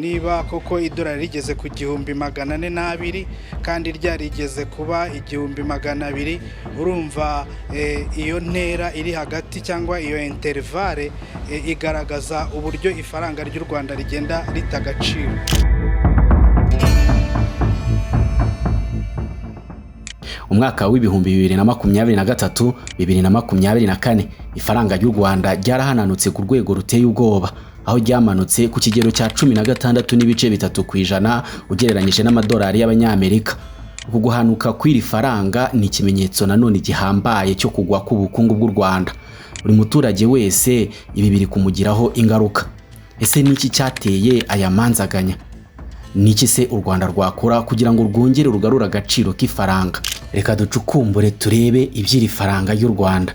niba koko idolari rigeze ku 1402 kandi ryarigeze kuba 1200, urumva iyo ntera iri hagati cyangwa iyo intervale igaragaza uburyo ifaranga ry'u Rwanda rigenda ritagaciro. Umwaka w'ibihumbi 2023 2024 ifaranga ry'u Rwanda ryarahananutse ku rwego ruteye ubwoba, aho ryamanutse ku kigero cya 16.3% ugereranyije n'amadolari y'abanyamerika. Uku guhanuka kw'iri faranga ni ikimenyetso nanone gihambaye cyo kugwa k'ubukungu bw'u Rwanda. Buri muturage wese ibi biri kumugiraho ingaruka. Ese niki cyateye aya manzaganya? Niki se u Rwanda rwakora kugira ngo rwongere rugarura agaciro k'ifaranga? Reka ducukumbure turebe iby'iri faranga y'u Rwanda.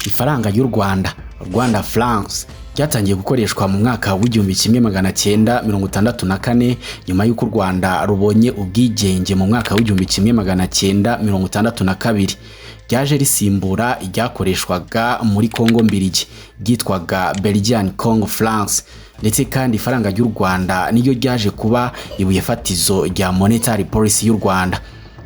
Ifaranga y'u Rwanda, Rwanda francs, ryatangiye gukoreshwa mu mwaka w'1964 nyuma y'uko u Rwanda rubonye ubwigenge mu mwaka w'1962. Ryaje risimbura iryakoreshwaga muri Congo Mbirigi ryitwaga Belgian Congo francs, ndetse kandi ifaranga ry'u Rwanda niyo ryaje kuba ibuye fatizo rya monetary policy y'u Rwanda.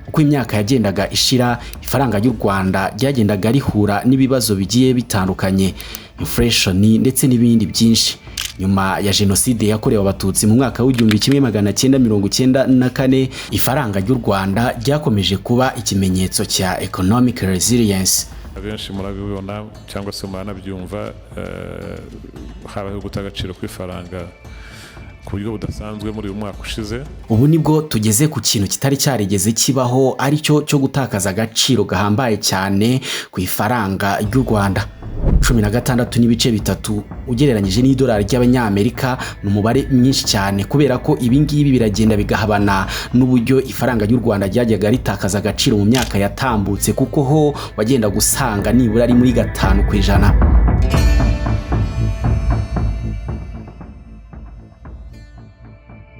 Uko imyaka yagendaga ishira, ifaranga ry'u Rwanda ryagendaga rihura n'ibibazo bigiye bitandukanye, inflation ndetse n'ibindi byinshi. Nyuma ya jenoside yakorewe abatutsi mu mwaka w'1994, ifaranga ry'u Rwanda ryakomeje kuba ikimenyetso cya economic resilience. Abenshi murabibona cyangwa se muranabyumva, habaho gutagaciro kw'ifaranga ku buryo budasanzwe muri uyu mwaka ushize. Ubu nibwo tugeze ku kintu kitari cyarigeze kibaho, ari cyo gutakaza agaciro gahambaye cyane ku ifaranga ry'u Rwanda. 16.3 ugereranyije n'idolari ry'abanyamerika ni umubare mwinshi cyane, kubera ko ibi ngibi biragenda bigahabana n'uburyo ifaranga ry'u Rwanda ryajyaga ritakaza agaciro mu myaka yatambutse, kuko ho wagenda gusanga nibura ari muri 5%.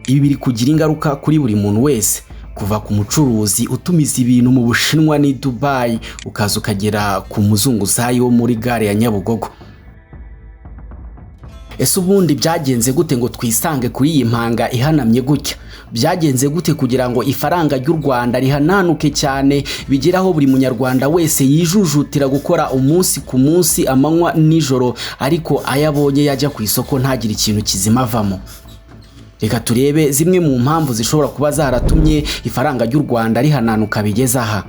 Ibi biri kugira ingaruka kuri buri muntu wese, kuva ku mucuruzi utumiza ibintu mu Bushinwa ni Dubai, ukaza ukagera ku muzunguzayi wo muri gare ya Nyabugogo. Ese ubundi byagenze gute ngo twisange kuri iyi mpanga ihanamye gutya? Byagenze gute kugira ngo ifaranga ry'u Rwanda rihananuke cyane bigeraho buri munyarwanda wese yijujutira gukora umunsi ku munsi, amanywa nijoro, ariko ayabonye yajya ku isoko ntagire ikintu kizima avamo? Reka turebe zimwe mu mpamvu zishobora kuba zaratumye ifaranga ry'u Rwanda rihananuka bigeze aha.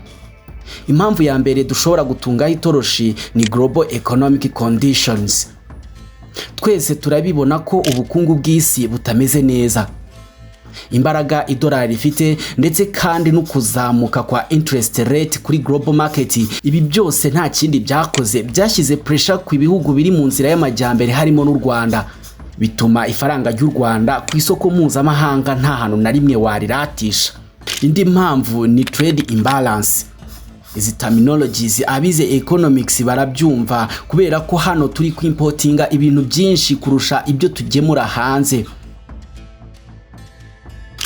Impamvu ya mbere dushobora gutungaho itoroshi ni global economic conditions. Twese turabibona ko ubukungu bw'isi butameze neza. Imbaraga idolari rifite ndetse kandi no kuzamuka kwa interest rate kuri global market, ibi byose nta kindi byakoze, byashyize pressure ku bihugu biri mu nzira y'amajyambere harimo n'u Rwanda. Bituma ifaranga ry'u Rwanda ku isoko mpuzamahanga nta hantu na rimwe wariratisha. Indi mpamvu ni trade imbalance. Izi terminologies abize economics barabyumva, kubera ko hano turi kwimportinga ibintu byinshi kurusha ibyo tugemura hanze.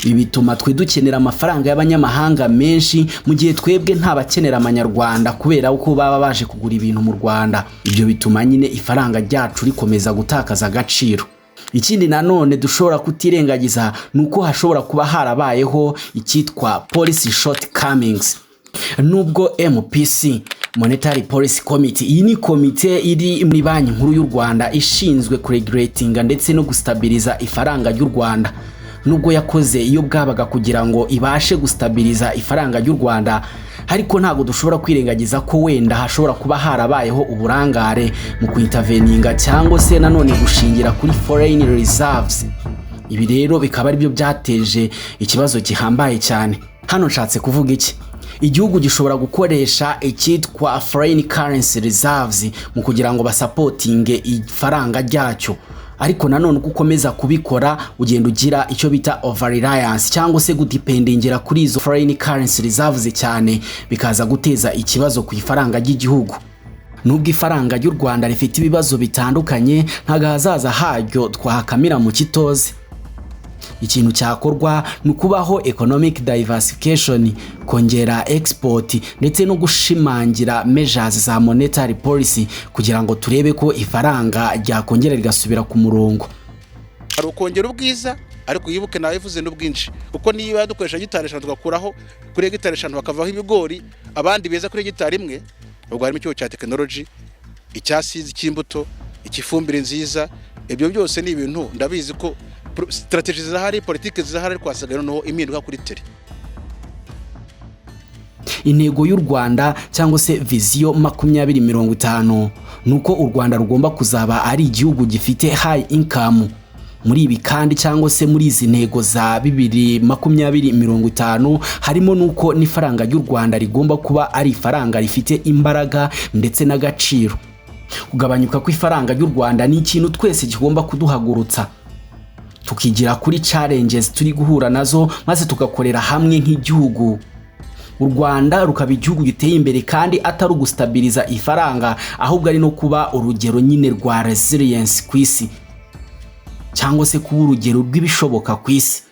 Ibi bituma twe dukenera amafaranga y'abanyamahanga menshi, mu gihe twebwe nta bakenera amanyarwanda kubera uko baba baje kugura ibintu mu Rwanda. Ibyo bituma nyine ifaranga ryacu rikomeza gutakaza agaciro. Ikindi nanone dushobora kutirengagiza nuko hashobora kuba harabayeho icyitwa policy shortcomings. Nubwo MPC, Monetary Policy Committee, iyi ni komite iri muri Banki Nkuru y'u Rwanda ishinzwe kuregulatinga ndetse no gustabiliza ifaranga ry'u Rwanda, nubwo yakoze iyo bwabaga kugira ngo ibashe gustabiliza ifaranga ry'u Rwanda, ariko ntago dushobora kwirengagiza ko wenda hashobora kuba harabayeho uburangare mu kwinterveninga cyangwa se nanone gushingira kuri foreign reserves. Ibi rero bikaba ari byo byateje ikibazo gihambaye cyane. Hano nshatse kuvuga iki? Igihugu gishobora gukoresha icyitwa foreign currency reserves mu kugira ngo basupportinge ifaranga ryacyo, ariko nanone uko ukomeza kubikora ugenda ugira icyo bita over reliance cyangwa se gudependingira kuri izo foreign currency reserves cyane, bikaza guteza ikibazo ku ifaranga ry'igihugu. Nubwo ifaranga ry'u Rwanda rifite ibibazo bitandukanye, ntago hazaza haryo twahakamira mu kitoze. Ikintu cyakorwa ni kubaho economic diversification, kongera export ndetse no gushimangira measures za monetary policy kugira ngo turebe ko ifaranga ryakongera rigasubira ku murongo. hari ukongera ubwiza ariko yibuke nabivuze n'ubwinshi kuko niba dukoresha hegitari 5 tugakuraho kuri hegitari 5 bakavaho ibigori abandi beza kuri hegitari imwe ubwo harimo icyo cya technology icyasize cy'imbuto ikifumbire nziza ibyo byose ni ibintu ndabizi ko strategies zahari politike zahari kwasagara noneho impinduka kuri tere. Intego y'u Rwanda cyangwa se viziyo 2050 nuko u Rwanda rugomba kuzaba ari igihugu gifite high income. Muri ibi kandi cyangwa se muri izi ntego za 2050 harimo nuko n'ifaranga ry'u Rwanda rigomba kuba ari ifaranga rifite imbaraga ndetse n'agaciro. Kugabanyuka kw'ifaranga ry'u Rwanda ni ikintu twese kigomba kuduhagurutsa tukigira kuri challenges turi guhura nazo maze tugakorera hamwe nk'igihugu. U Rwanda rukaba igihugu giteye imbere kandi atari ugustabiliza ifaranga ahubwo ari no kuba urugero nyine rwa resilience kw'isi cyangwa se kuba urugero rw'ibishoboka kw'isi.